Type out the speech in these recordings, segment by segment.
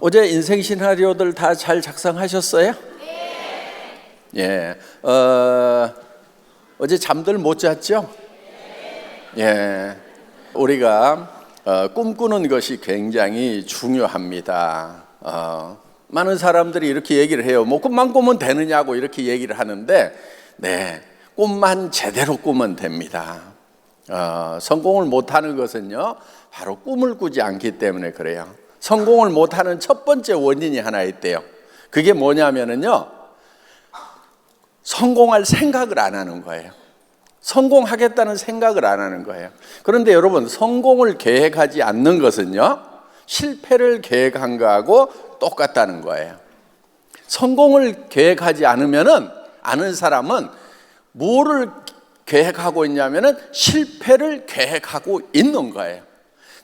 어제 인생 시나리오들 다 잘 작성하셨어요? 예. 어제 잠들 못 잤죠? 예. 우리가 꿈꾸는 것이 굉장히 중요합니다. 많은 사람들이 이렇게 얘기를 해요. 뭐 꿈만 꾸면 되느냐고 이렇게 얘기를 하는데, 네, 꿈만 제대로 꾸면 됩니다. 성공을 못하는 것은요, 바로 꿈을 꾸지 않기 때문에 그래요. 성공을 못하는 첫 번째 원인이 하나 있대요. 그게 뭐냐면은요, 성공할 생각을 안 하는 거예요. 성공하겠다는 생각을 안 하는 거예요. 그런데 여러분, 성공을 계획하지 않는 것은요, 실패를 계획한 거하고 똑같다는 거예요. 성공을 계획하지 않으면은, 아는 사람은 뭐를 계획하고 있냐면은 실패를 계획하고 있는 거예요.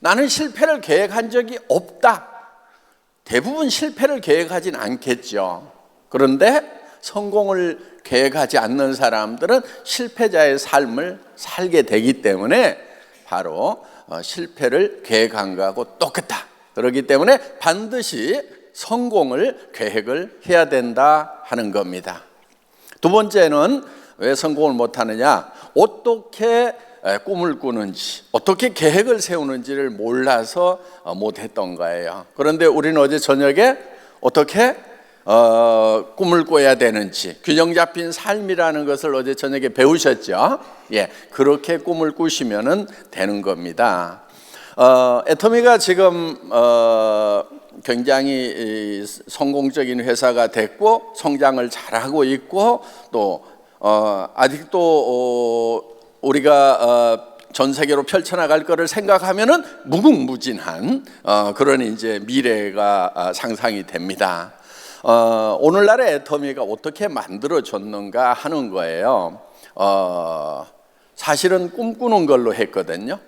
나는 실패를 계획한 적이 없다. 대부분 실패를 계획하진 않겠죠. 그런데 성공을 계획하지 않는 사람들은 실패자의 삶을 살게 되기 때문에 바로 실패를 계획한 거하고 똑같다. 그렇기 때문에 반드시 성공을 계획을 해야 된다 하는 겁니다. 두 번째는 왜 성공을 못하느냐? 어떻게 꿈을 꾸는지, 어떻게 계획을 세우는지를 몰라서 못했던 거예요. 그런데 우리는 어제 저녁에 어떻게 꿈을 꿔야 되는지, 균형 잡힌 삶이라는 것을 어제 저녁에 배우셨죠? 예, 그렇게 꿈을 꾸시면 되는 겁니다. 애터미가 지금 굉장히 성공적인 회사가 됐고 성장을 잘하고 있고 또 아직도 우리가 전 세계로 펼쳐나갈 거를 생각하면은 무궁무진한 그런 이제 미래가 상상이 됩니다. 오늘날의 애터미가 어떻게 만들어졌는가 하는 거예요. 사실은 꿈꾸는 걸로 했거든요.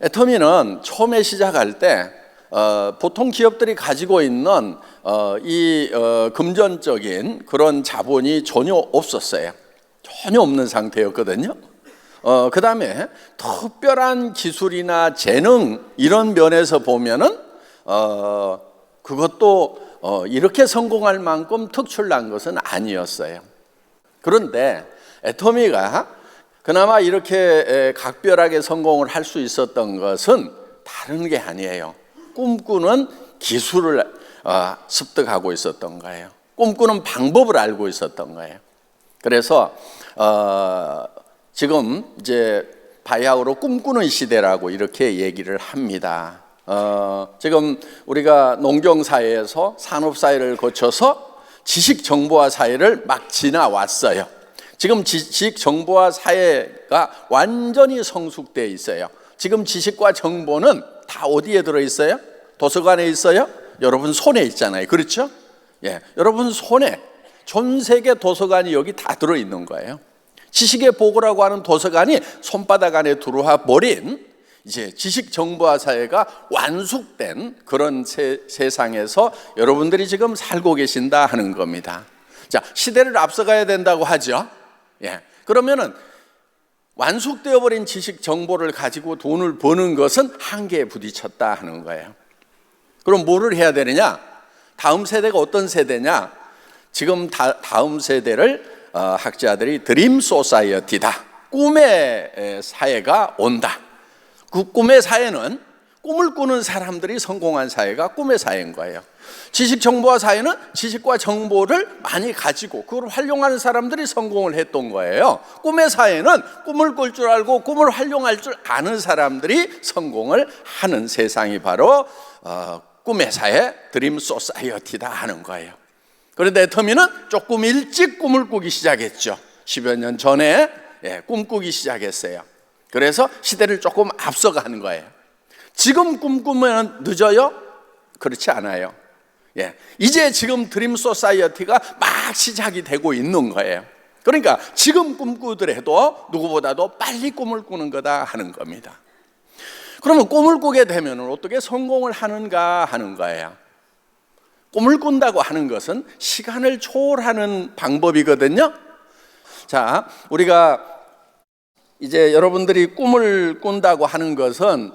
애터미는 처음에 시작할 때 보통 기업들이 가지고 있는 이 금전적인 그런 자본이 전혀 없었어요. 전혀 없는 상태였거든요. 그 다음에 특별한 기술이나 재능 이런 면에서 보면은 그것도 이렇게 성공할 만큼 특출난 것은 아니었어요. 그런데 애터미가 그나마 이렇게 각별하게 성공을 할 수 있었던 것은 다른 게 아니에요. 꿈꾸는 기술을 습득하고 있었던 거예요. 꿈꾸는 방법을 알고 있었던 거예요. 그래서 지금 이제 바야흐로 꿈꾸는 시대라고 이렇게 얘기를 합니다. 지금 우리가 농경사회에서 산업사회를 거쳐서 지식정보화 사회를 막 지나왔어요. 지금 지식정보화 사회가 완전히 성숙되어 있어요. 지금 지식과 정보는 다 어디에 들어있어요? 도서관에 있어요? 여러분 손에 있잖아요. 그렇죠? 예, 여러분 손에 전 세계 도서관이 여기 다 들어있는 거예요. 지식의 보고라고 하는 도서관이 손바닥 안에 들어와 버린 이제 지식정보화 사회가 완숙된 그런 세상에서 여러분들이 지금 살고 계신다 하는 겁니다. 자, 시대를 앞서가야 된다고 하죠. 예, 그러면은 완숙되어 버린 지식 정보를 가지고 돈을 버는 것은 한계에 부딪혔다 하는 거예요. 그럼 뭐를 해야 되느냐? 다음 세대가 어떤 세대냐? 지금 다음 세대를 학자들이 드림 소사이어티다. 꿈의 사회가 온다. 그 꿈의 사회는 꿈을 꾸는 사람들이 성공한 사회가 꿈의 사회인 거예요. 지식정보화 사회는 지식과 정보를 많이 가지고 그걸 활용하는 사람들이 성공을 했던 거예요. 꿈의 사회는 꿈을 꿀 줄 알고 꿈을 활용할 줄 아는 사람들이 성공을 하는 세상이 바로 꿈의 사회, 드림 소사이어티다 하는 거예요. 그런데 애터미는 조금 일찍 꿈을 꾸기 시작했죠. 10여 년 전에 꿈꾸기 시작했어요. 그래서 시대를 조금 앞서가는 거예요. 지금 꿈꾸면 늦어요? 그렇지 않아요. 예, 이제 지금 드림 소사이어티가 막 시작이 되고 있는 거예요. 그러니까 지금 꿈꾸더라도 누구보다도 빨리 꿈을 꾸는 거다 하는 겁니다. 그러면 꿈을 꾸게 되면 어떻게 성공을 하는가 하는 거예요. 꿈을 꾼다고 하는 것은 시간을 초월하는 방법이거든요. 자, 우리가 이제 여러분들이 꿈을 꾼다고 하는 것은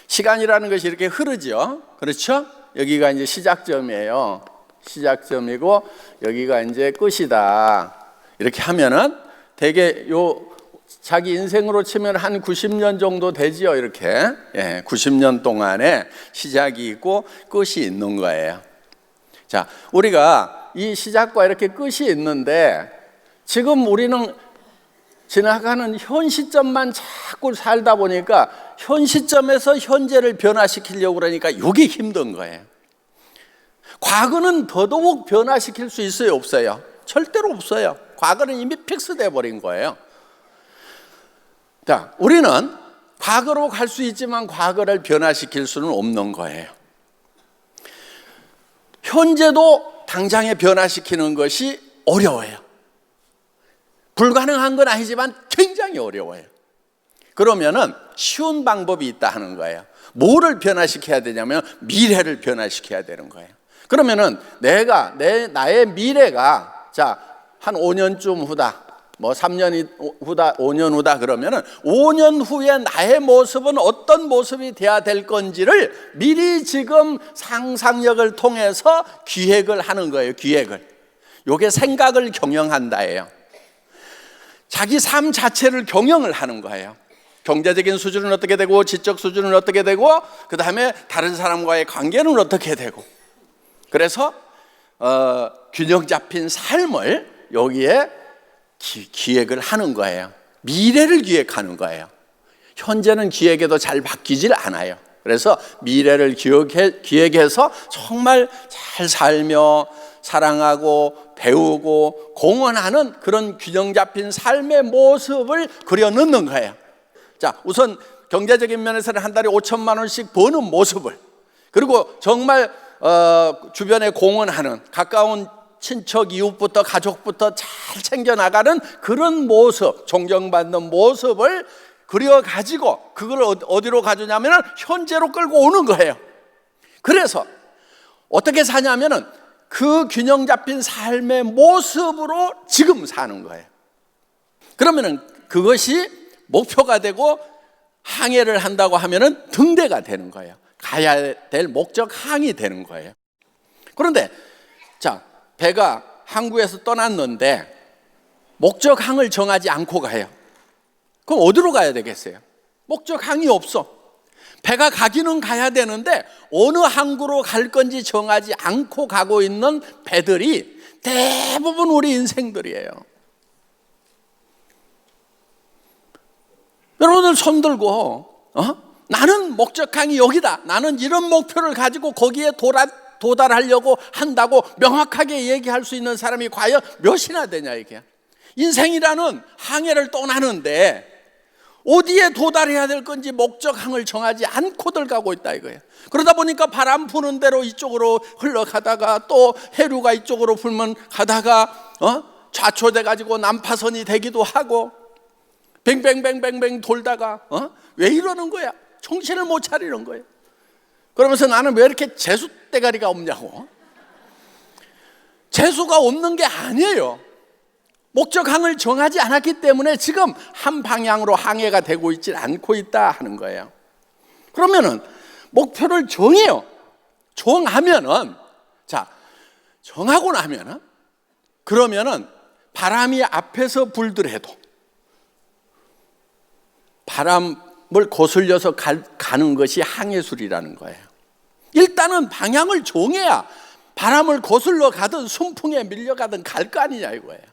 시간이라는 것이 이렇게 흐르죠. 그렇죠? 여기가 이제 시작점이에요. 시작점이고 여기가 이제 끝이다. 이렇게 하면은 되게 자기 인생으로 치면 한 90년 정도 되지요. 이렇게 90년 동안에 시작이 있고 끝이 있는 거예요. 자, 우리가 이 시작과 이렇게 끝이 있는데 지금 우리는 지나가는 현 시점만 자꾸 살다 보니까 현 시점에서 현재를 변화시키려고 그러니까 이게 힘든 거예요. 과거는 더더욱 변화시킬 수 있어요, 없어요? 절대로 없어요. 과거는 이미 픽스돼 버린 거예요. 자, 우리는 과거로 갈 수 있지만 과거를 변화시킬 수는 없는 거예요. 현재도 당장에 변화시키는 것이 어려워요. 불가능한 건 아니지만 굉장히 어려워요. 그러면은 쉬운 방법이 있다 하는 거예요. 뭐를 변화시켜야 되냐면 미래를 변화시켜야 되는 거예요. 그러면은 나의 미래가 한 5년쯤 후다, 뭐 3년 후다, 5년 후다 그러면은 5년 후에 나의 모습은 어떤 모습이 돼야 될 건지를 미리 지금 상상력을 통해서 기획을 하는 거예요. 기획을. 요게 생각을 경영한다예요. 자기 삶 자체를 경영을 하는 거예요. 경제적인 수준은 어떻게 되고, 지적 수준은 어떻게 되고, 그 다음에 다른 사람과의 관계는 어떻게 되고. 그래서 균형 잡힌 삶을 여기에 기획을 하는 거예요. 미래를 기획하는 거예요. 현재는 기획해도 잘 바뀌질 않아요. 그래서 미래를 기획해서 정말 잘 살며 사랑하고 배우고 공헌하는 그런 균형 잡힌 삶의 모습을 그려넣는 거예요. 자, 우선 경제적인 면에서는 한 달에 5천만 원씩 버는 모습을, 그리고 정말 주변에 공헌하는 가까운 친척 이웃부터 가족부터 잘 챙겨나가는 그런 모습, 존경받는 모습을 그려가지고 그걸 어디로 가져냐면 현재로 끌고 오는 거예요. 그래서 어떻게 사냐면은 그 균형 잡힌 삶의 모습으로 지금 사는 거예요. 그러면은 그것이 목표가 되고 항해를 한다고 하면은 등대가 되는 거예요. 가야 될 목적 항이 되는 거예요. 그런데 배가 항구에서 떠났는데 목적 항을 정하지 않고 가요. 그럼 어디로 가야 되겠어요? 목적 항이 없어. 배가 가기는 가야 되는데 어느 항구로 갈 건지 정하지 않고 가고 있는 배들이 대부분 우리 인생들이에요. 여러분들 손 들고 나는 목적항이 여기다, 나는 이런 목표를 가지고 거기에 도달하려고 한다고 명확하게 얘기할 수 있는 사람이 과연 몇이나 되냐 이게. 인생이라는 항해를 떠나는데 어디에 도달해야 될 건지 목적항을 정하지 않고들 가고 있다 이거예요. 그러다 보니까 바람 부는 대로 이쪽으로 흘러가다가 또 해류가 이쪽으로 불면 가다가 좌초돼 가지고 난파선이 되기도 하고 뱅뱅뱅뱅뱅 돌다가 왜 이러는 거야? 정신을 못 차리는 거예요. 그러면서 나는 왜 이렇게 재수 대가리가 없냐고. 재수가 없는 게 아니에요. 목적항을 정하지 않았기 때문에 지금 한 방향으로 항해가 되고 있지 않고 있다 하는 거예요. 그러면은 목표를 정해요. 정하면은 정하고 나면은 그러면은 바람이 앞에서 불더라도 바람을 거슬려서 가는 것이 항해술이라는 거예요. 일단은 방향을 정해야 바람을 거슬러 가든 순풍에 밀려가든 갈 거 아니냐 이거예요.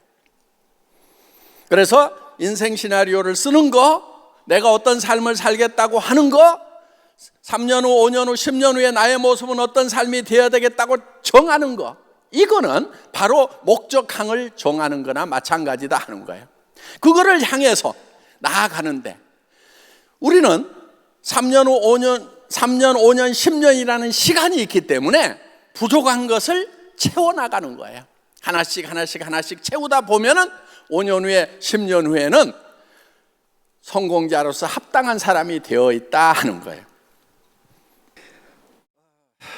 그래서 인생 시나리오를 쓰는 거, 내가 어떤 삶을 살겠다고 하는 거, 3년 후, 5년 후, 10년 후에 나의 모습은 어떤 삶이 되어야 되겠다고 정하는 거, 이거는 바로 목적항을 정하는 거나 마찬가지다 하는 거예요. 그거를 향해서 나아가는데 우리는 3년 후, 5년, 10년이라는 시간이 있기 때문에 부족한 것을 채워나가는 거예요. 하나씩 채우다 보면은 5년 후에, 10년 후에는 성공자로서 합당한 사람이 되어 있다 하는 거예요.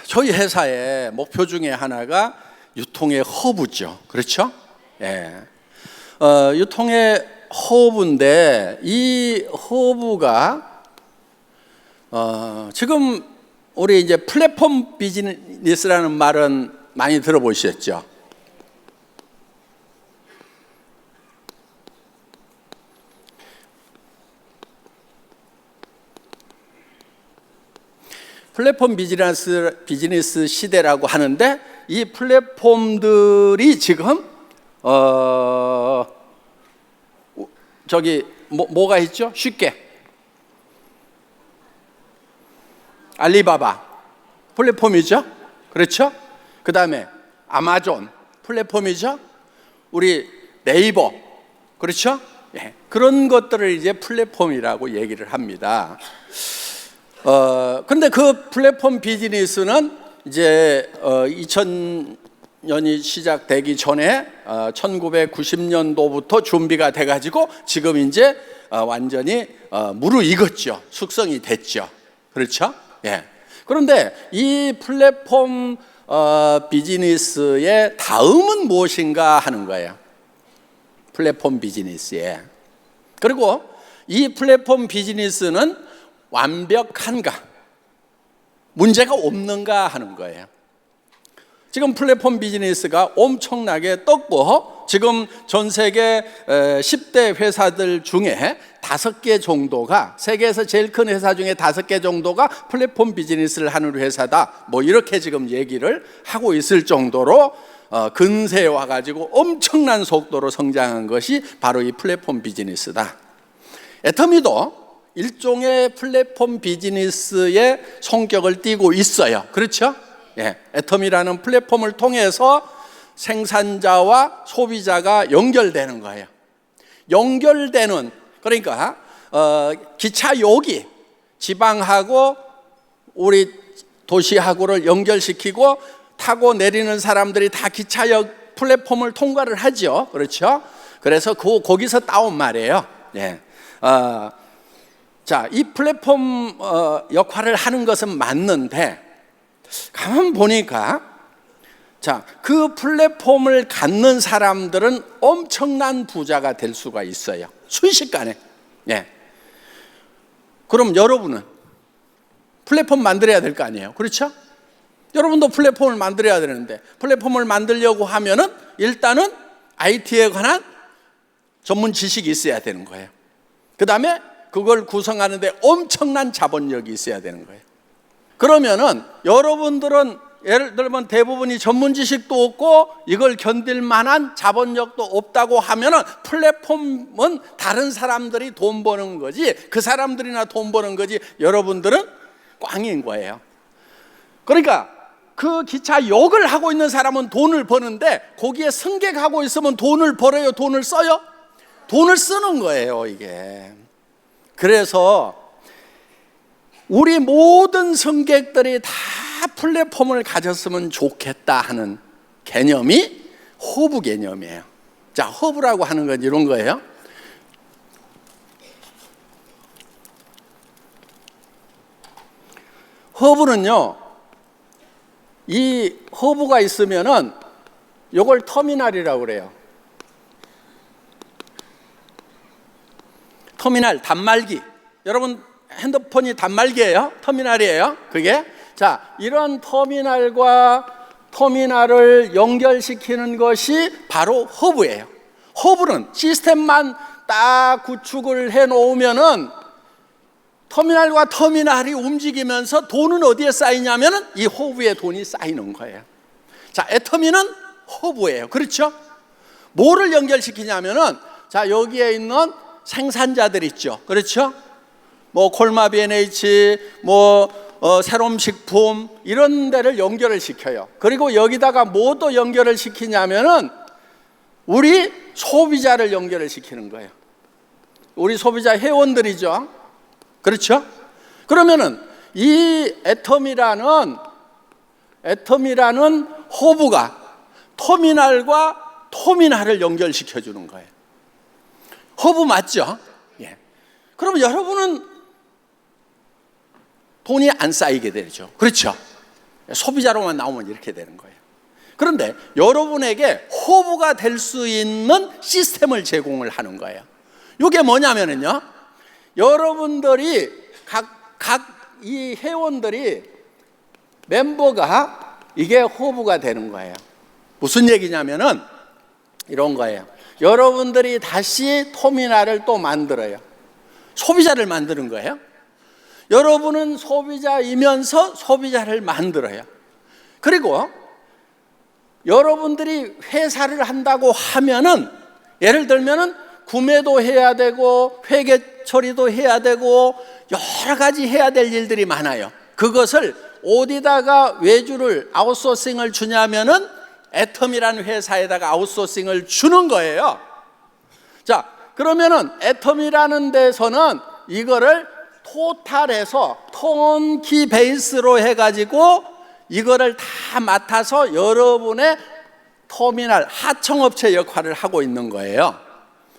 저희 회사의 목표 중에 하나가 유통의 허브죠. 그렇죠? 예. 유통의 허브인데 이 허브가 지금 우리 이제 플랫폼 비즈니스라는 말은 많이 들어보셨죠? 플랫폼 비즈니스 시대라고 하는데, 이 플랫폼들이 지금 뭐가 있죠? 쉽게 알리바바 플랫폼이죠. 그렇죠? 그 다음에 아마존 플랫폼이죠. 우리 네이버, 그렇죠? 예, 그런 것들을 이제 플랫폼이라고 얘기를 합니다. 근데 그 플랫폼 비즈니스는 이제 2000년이 시작되기 전에 1990년도부터 준비가 돼가지고 지금 이제 완전히 무르익었죠. 숙성이 됐죠. 그렇죠? 예. 그런데 이 플랫폼 비즈니스의 다음은 무엇인가 하는 거예요. 플랫폼 비즈니스에. 그리고 이 플랫폼 비즈니스는 완벽한가, 문제가 없는가 하는 거예요. 지금 플랫폼 비즈니스가 엄청나게 떴고, 지금 전 세계 10대 회사들 중에 5개 정도가, 세계에서 제일 큰 회사 중에 5개 정도가 플랫폼 비즈니스를 하는 회사다, 뭐 이렇게 지금 얘기를 하고 있을 정도로 근세에 와가지고 엄청난 속도로 성장한 것이 바로 이 플랫폼 비즈니스다. 애터미도 일종의 플랫폼 비즈니스의 성격을 띠고 있어요. 그렇죠? 예, 애터미라는 플랫폼을 통해서 생산자와 소비자가 연결되는 거예요. 연결되는, 그러니까 기차역이 지방하고 우리 도시하고를 연결시키고 타고 내리는 사람들이 다 기차역 플랫폼을 통과를 하죠. 그렇죠? 그래서 거기서 따온 말이에요. 예. 자, 이 플랫폼 역할을 하는 것은 맞는데, 가만 보니까, 자, 그 플랫폼을 갖는 사람들은 엄청난 부자가 될 수가 있어요. 순식간에. 예. 그럼 여러분은 플랫폼 만들어야 될 거 아니에요. 그렇죠? 여러분도 플랫폼을 만들어야 되는데, 플랫폼을 만들려고 하면은 일단은 IT에 관한 전문 지식이 있어야 되는 거예요. 그 다음에 그걸 구성하는데 엄청난 자본력이 있어야 되는 거예요. 그러면은 여러분들은 예를 들면 대부분이 전문 지식도 없고 이걸 견딜 만한 자본력도 없다고 하면은 플랫폼은 다른 사람들이 돈 버는 거지, 그 사람들이나 돈 버는 거지, 여러분들은 꽝인 거예요. 그러니까 그 기차역을 하고 있는 사람은 돈을 버는데 거기에 승객하고 있으면 돈을 벌어요, 돈을 써요? 돈을 쓰는 거예요, 이게. 그래서 우리 모든 승객들이 다 플랫폼을 가졌으면 좋겠다 하는 개념이 허브 개념이에요. 자, 허브라고 하는 건 이런 거예요. 허브는요, 이 허브가 있으면은 이걸 터미널이라고 그래요. 터미널, 단말기. 여러분 핸드폰이 단말기예요? 터미널이에요? 그게? 자, 이런 터미널과 터미널을 연결시키는 것이 바로 허브예요. 허브는 시스템만 딱 구축을 해 놓으면은 터미널과 터미널이 움직이면서 돈은 어디에 쌓이냐면은 이 허브에 돈이 쌓이는 거예요. 자, 애터미는 허브예요. 그렇죠? 뭐를 연결시키냐면은, 자, 여기에 있는 생산자들 있죠. 그렇죠? 뭐 콜마 B&H, 새롬식품 이런 데를 연결을 시켜요. 그리고 여기다가 뭐 또 연결을 시키냐면은 우리 소비자를 연결을 시키는 거예요. 우리 소비자 회원들이죠. 그렇죠? 그러면은 이 애터미라는 허브가 터미널과 터미널을 연결시켜 주는 거예요. 허브 맞죠? 예. 그럼 여러분은 돈이 안 쌓이게 되죠. 그렇죠? 소비자로만 나오면 이렇게 되는 거예요. 그런데 여러분에게 허브가 될 수 있는 시스템을 제공을 하는 거예요. 이게 뭐냐면요, 여러분들이 각 이 회원들이 멤버가 이게 허브가 되는 거예요. 무슨 얘기냐면은 이런 거예요. 여러분들이 다시 터미널을 또 만들어요. 소비자를 만드는 거예요. 여러분은 소비자이면서 소비자를 만들어요. 그리고 여러분들이 회사를 한다고 하면은 예를 들면은 구매도 해야 되고 회계 처리도 해야 되고 여러 가지 해야 될 일들이 많아요. 그것을 어디다가 외주를 아웃소싱을 주냐면은 애텀이라는 회사에다가 아웃소싱을 주는 거예요. 자, 그러면은 애텀이라는 데서는 이거를 토탈해서 턴키 베이스로 해가지고 이거를 다 맡아서 여러분의 터미널 하청업체 역할을 하고 있는 거예요.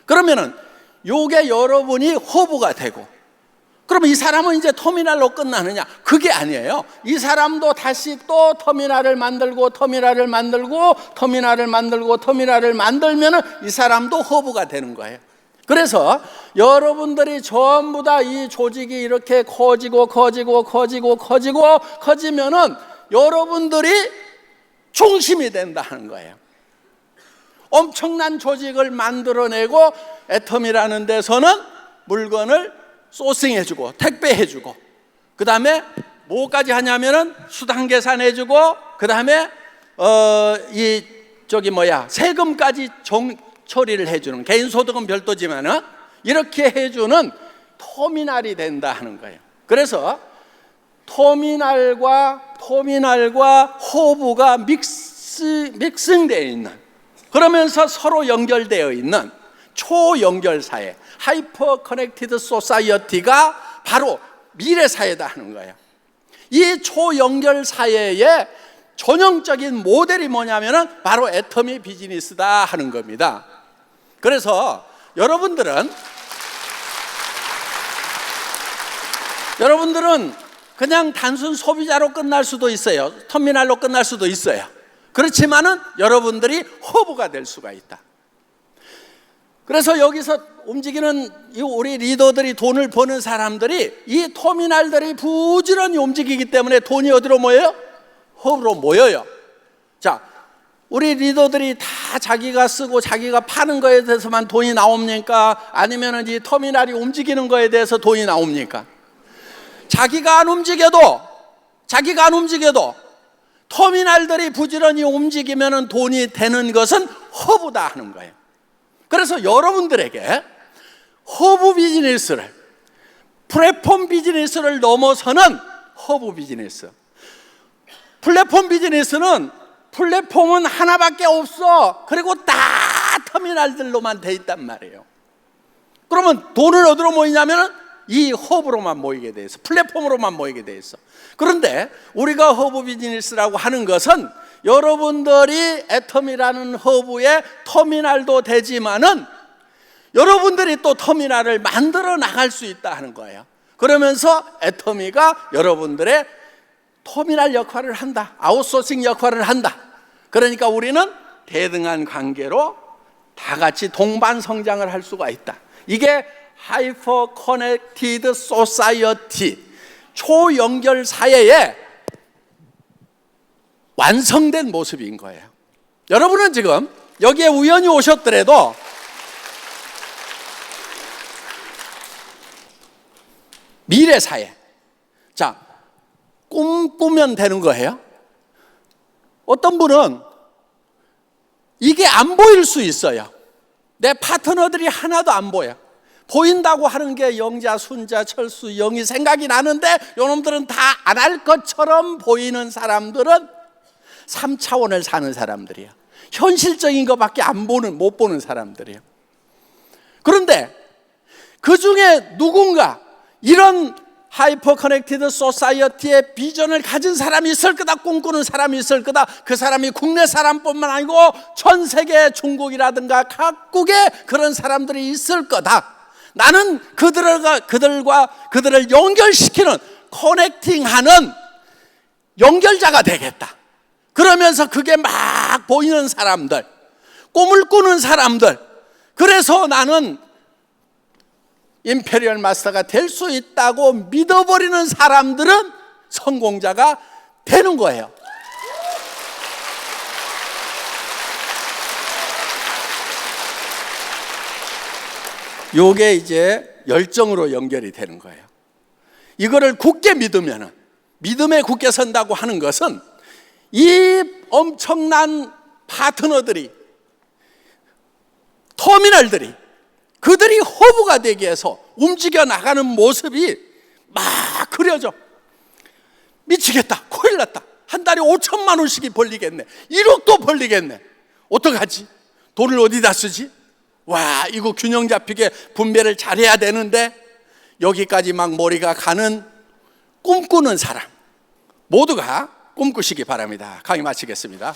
그러면은 요게 여러분이 허브가 되고, 그러면 이 사람은 이제 터미널로 끝나느냐? 그게 아니에요. 이 사람도 다시 또 터미널을 만들고 터미널을 만들고 터미널을 만들고 터미널을 만들면은 이 사람도 허브가 되는 거예요. 그래서 여러분들이 전부 다 이 조직이 이렇게 커지고 커지고 커지고 커지고 커지면은 여러분들이 중심이 된다는 거예요. 엄청난 조직을 만들어내고 애텀이라는 데서는 물건을 소싱해주고 택배해주고, 그 다음에 뭐까지 하냐면은 수당 계산해주고, 그 다음에 세금까지 처리를 해주는, 개인소득은 별도지만은 이렇게 해주는 터미널이 된다 하는 거예요. 그래서 터미널과 허브가 믹싱되어 있는, 그러면서 서로 연결되어 있는 초연결사회, 하이퍼 커넥티드 소사이어티가 바로 미래사회다 하는 거예요. 이 초연결사회의 전형적인 모델이 뭐냐면은 바로 애터미 비즈니스다 하는 겁니다. 그래서 여러분들은 그냥 단순 소비자로 끝날 수도 있어요. 터미널로 끝날 수도 있어요. 그렇지만은 여러분들이 허브가 될 수가 있다. 그래서 여기서 움직이는 우리 리더들이, 돈을 버는 사람들이 이 터미널들이 부지런히 움직이기 때문에 돈이 어디로 모여요? 허브로 모여요. 자, 우리 리더들이 다 자기가 쓰고 자기가 파는 거에 대해서만 돈이 나옵니까? 아니면 이 터미널이 움직이는 거에 대해서 돈이 나옵니까? 자기가 안 움직여도 터미널들이 부지런히 움직이면 돈이 되는 것은 허브다 하는 거예요. 그래서 여러분들에게 허브 비즈니스를, 플랫폼 비즈니스를 넘어서는 허브 비즈니스. 플랫폼 비즈니스는 플랫폼은 하나밖에 없어. 그리고 다 터미널들로만 돼 있단 말이에요. 그러면 돈을 어디로 모이냐면 이 허브로만 모이게 돼 있어. 플랫폼으로만 모이게 돼 있어. 그런데 우리가 허브 비즈니스라고 하는 것은 여러분들이 애텀이라는 허브의 터미널도 되지만은 여러분들이 또 터미널을 만들어 나갈 수 있다 하는 거예요. 그러면서 애터미가 여러분들의 터미널 역할을 한다, 아웃소싱 역할을 한다. 그러니까 우리는 대등한 관계로 다 같이 동반 성장을 할 수가 있다. 이게 하이퍼 커넥티드 소사이어티, 초연결 사회의 완성된 모습인 거예요. 여러분은 지금 여기에 우연히 오셨더라도 미래 사회, 자, 꿈꾸면 되는 거예요. 어떤 분은 이게 안 보일 수 있어요. 내 파트너들이 하나도 안 보여. 보인다고 하는 게 영자, 순자, 철수, 영이 생각이 나는데 요놈들은 다 안 할 것처럼 보이는 사람들은 3차원을 사는 사람들이에요. 현실적인 것밖에 못 보는 사람들이에요. 그런데 그 중에 누군가 이런 하이퍼 커넥티드 소사이어티의 비전을 가진 사람이 있을 거다, 꿈꾸는 사람이 있을 거다. 그 사람이 국내 사람뿐만 아니고 전 세계, 중국이라든가 각국에 그런 사람들이 있을 거다. 나는 그들을 연결시키는, 커넥팅하는 연결자가 되겠다. 그러면서 그게 막 보이는 사람들, 꿈을 꾸는 사람들, 그래서 나는 임페리얼 마스터가 될 수 있다고 믿어버리는 사람들은 성공자가 되는 거예요. 요게 이제 열정으로 연결이 되는 거예요. 이거를 굳게 믿으면은, 믿음에 굳게 선다고 하는 것은 이 엄청난 파트너들이, 터미널들이, 그들이 허브가 되기 위해서 움직여 나가는 모습이 막 그려져. 미치겠다, 큰일 났다, 한 달에 5천만 원씩이 벌리겠네, 1억도 벌리겠네, 어떡하지? 돈을 어디다 쓰지? 와, 이거 균형 잡히게 분배를 잘해야 되는데, 여기까지 막 머리가 가는 꿈꾸는 사람 모두가 꿈꾸시기 바랍니다. 강의 마치겠습니다.